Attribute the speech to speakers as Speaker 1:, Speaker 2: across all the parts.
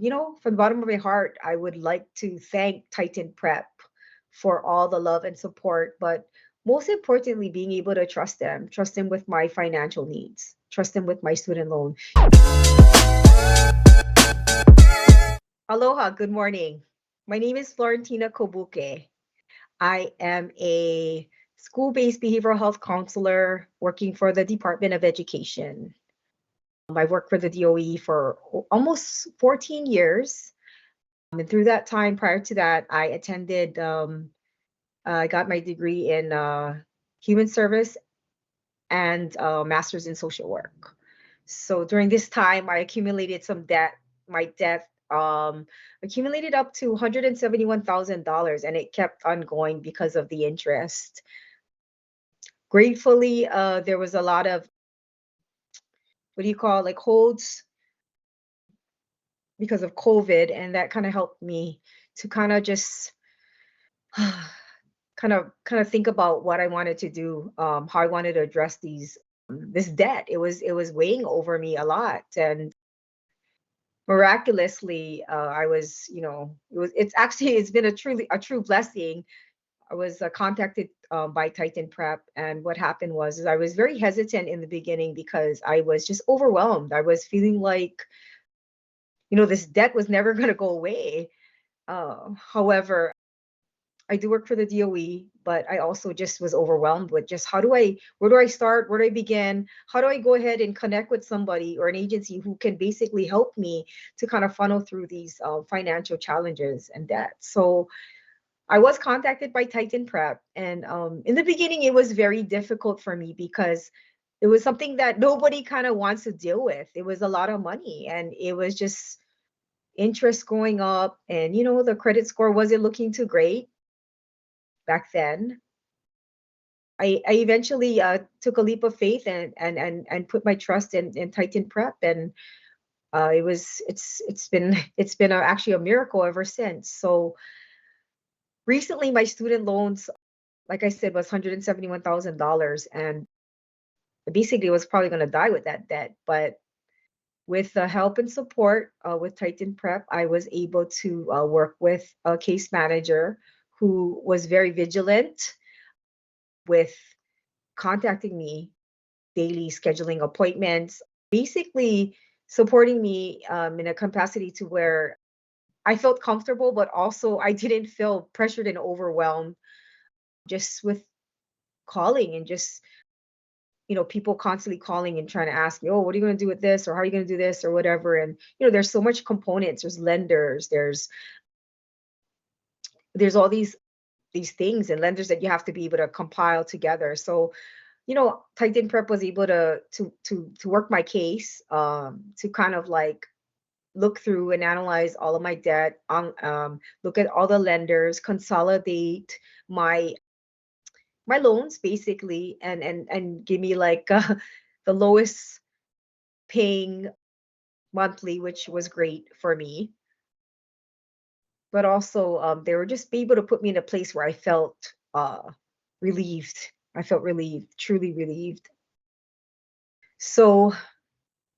Speaker 1: From the bottom of my heart, I would like to thank TitanPrep for all the love and support, but most importantly, being able to trust them with my financial needs, trust them with my student loan. Aloha, good morning. My name is Florentina Kobuke. I am a school-based behavioral health counselor working for the Department of Education. I worked for the DOE for almost 14 years. And through that time, prior to that, I got my degree in human service and master's in social work. So during this time, I accumulated some debt. My debt accumulated up to $171,000, and it kept on going because of the interest. Gratefully, there was a lot of what do you call like holds because of COVID, and that kind of helped me to kind of just kind of think about what I wanted to do, how I wanted to address this debt. It was weighing over me a lot, and miraculously, I was, it's been a true blessing. I was contacted by TitanPrep, and what happened was is I was very hesitant in the beginning because I was just overwhelmed. I was feeling like, this debt was never going to go away. However, I do work for the DOE, but I also just was overwhelmed with just where do I start? Where do I begin? How do I go ahead and connect with somebody or an agency who can basically help me to kind of funnel through these financial challenges and debt? So I was contacted by TitanPrep, and in the beginning, it was very difficult for me because it was something that nobody kind of wants to deal with. It was a lot of money, and it was just interest going up, and the credit score wasn't looking too great back then. I eventually took a leap of faith and put my trust in TitanPrep, and it's been actually a miracle ever since. So recently, my student loans, like I said, was $171,000, and basically was probably going to die with that debt. But with the help and support with TitanPrep, I was able to work with a case manager who was very vigilant with contacting me daily, scheduling appointments, basically supporting me in a capacity to where I felt comfortable, but also I didn't feel pressured and overwhelmed just with calling and just, people constantly calling and trying to ask me, oh, what are you going to do with this? Or how are you going to do this? Or whatever. And, there's so much components. There's lenders, there's all these things and lenders that you have to be able to compile together. So, TitanPrep was able to work my case, to kind of like look through and analyze all of my debt, look at all the lenders, consolidate my loans basically, and give me like the lowest paying monthly, which was great for me. But also, they were just able to put me in a place where I felt relieved. I felt relieved, truly relieved. So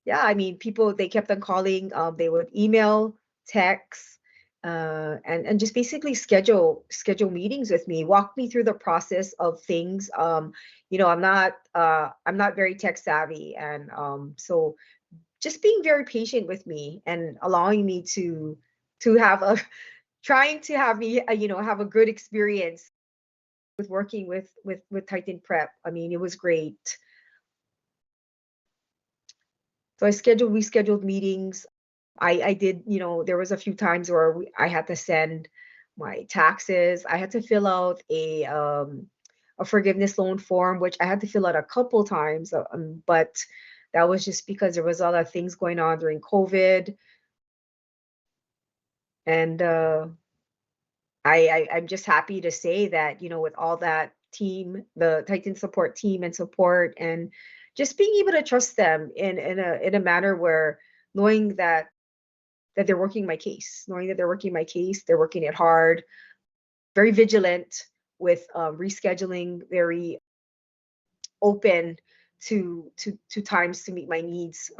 Speaker 1: yeah, I mean, people, they kept on calling. They would email, text, and just basically schedule meetings with me, walk me through the process of things. I'm not very tech savvy, and so just being very patient with me and allowing me to have a trying to have me have a good experience with working with TitanPrep. I mean, it was great. So we scheduled meetings. I did, there was a few times where I had to send my taxes. I had to fill out a forgiveness loan form, which I had to fill out a couple times. But that was just because there was a lot of things going on during COVID. And I'm just happy to say that, with all that team, the Titan support team and support, and just being able to trust them in a manner where knowing that they're working my case, knowing that they're working my case, they're working it hard, very vigilant with rescheduling, very open to times to meet my needs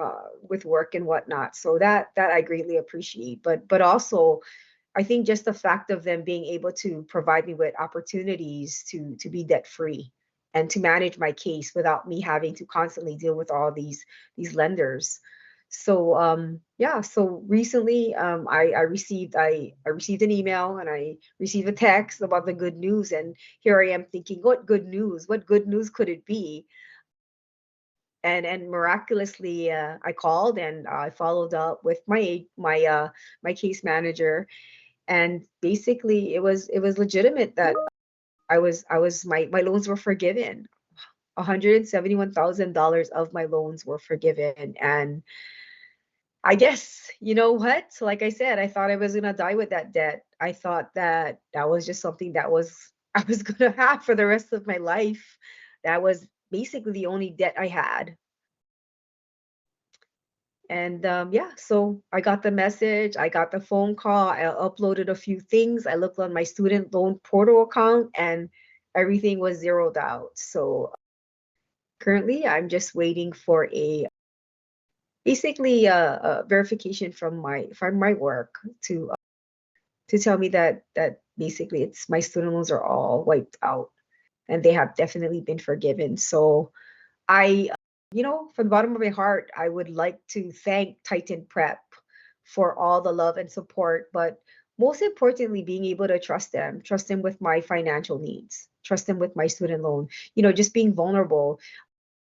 Speaker 1: with work and whatnot. So that I greatly appreciate. But also I think just the fact of them being able to provide me with opportunities to be debt free and to manage my case without me having to constantly deal with all these lenders. So yeah, so recently I received an email and I received a text about the good news, and here I am thinking, what good news? What good news could it be? And miraculously I called and I followed up with my case manager, and basically it was legitimate that I was my loans were forgiven. $171,000 of my loans were forgiven. And I guess, you know what? So like I said, I thought I was gonna die with that debt. I thought that that was just something that was I was gonna have for the rest of my life. That was basically the only debt I had. And yeah, so I got the message, I got the phone call, I uploaded a few things, I looked on my student loan portal account, and everything was zeroed out. So currently, I'm just waiting for a basically a verification from my work to tell me that basically it's my student loans are all wiped out and they have definitely been forgiven. So I, from the bottom of my heart, I would like to thank Titan Prep for all the love and support, but most importantly, being able to trust them with my financial needs, trust them with my student loan, just being vulnerable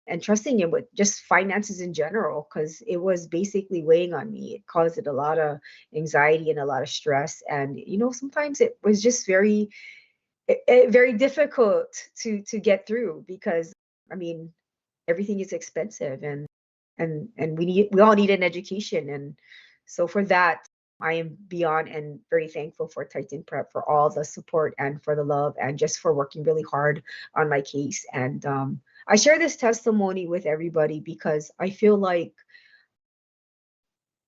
Speaker 1: and trusting him with just finances in general, because it was basically weighing on me. It caused it a lot of anxiety and a lot of stress. And, sometimes it was just very difficult to get through because, I mean, everything is expensive, and we all need an education. And so for that, I am beyond and very thankful for Titan Prep for all the support and for the love and just for working really hard on my case. And I share this testimony with everybody because I feel like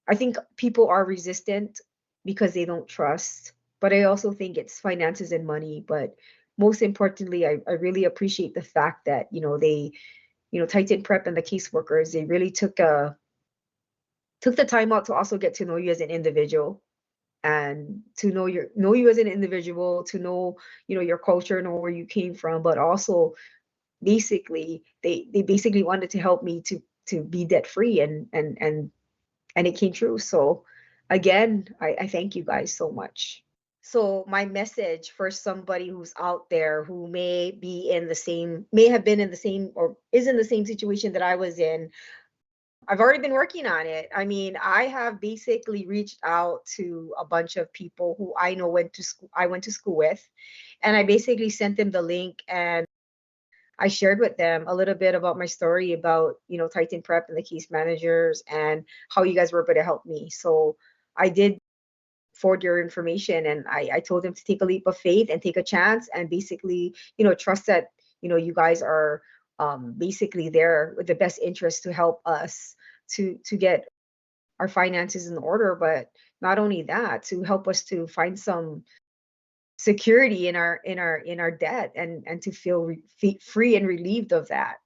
Speaker 1: I think people are resistant because they don't trust, but I also think it's finances and money. But most importantly, I really appreciate the fact that, Titan Prep and the caseworkers, they really took the time out to also get to know you as an individual and to know you as an individual, to know, your culture, know where you came from, but also basically they basically wanted to help me to be debt free, and it came true. So again, I thank you guys so much. So my message for somebody who's out there who may have been in the same or is in the same situation that I was in, I've already been working on it. I mean, I have basically reached out to a bunch of people who I know I went to school with, and I basically sent them the link, and I shared with them a little bit about my story about, Titan Prep and the case managers and how you guys were able to help me. So I did forward your information, and I told them to take a leap of faith and take a chance and basically, trust that, you guys are basically there with the best interest to help us to get our finances in order, but not only that, to help us to find some security in our debt and to feel free and relieved of that.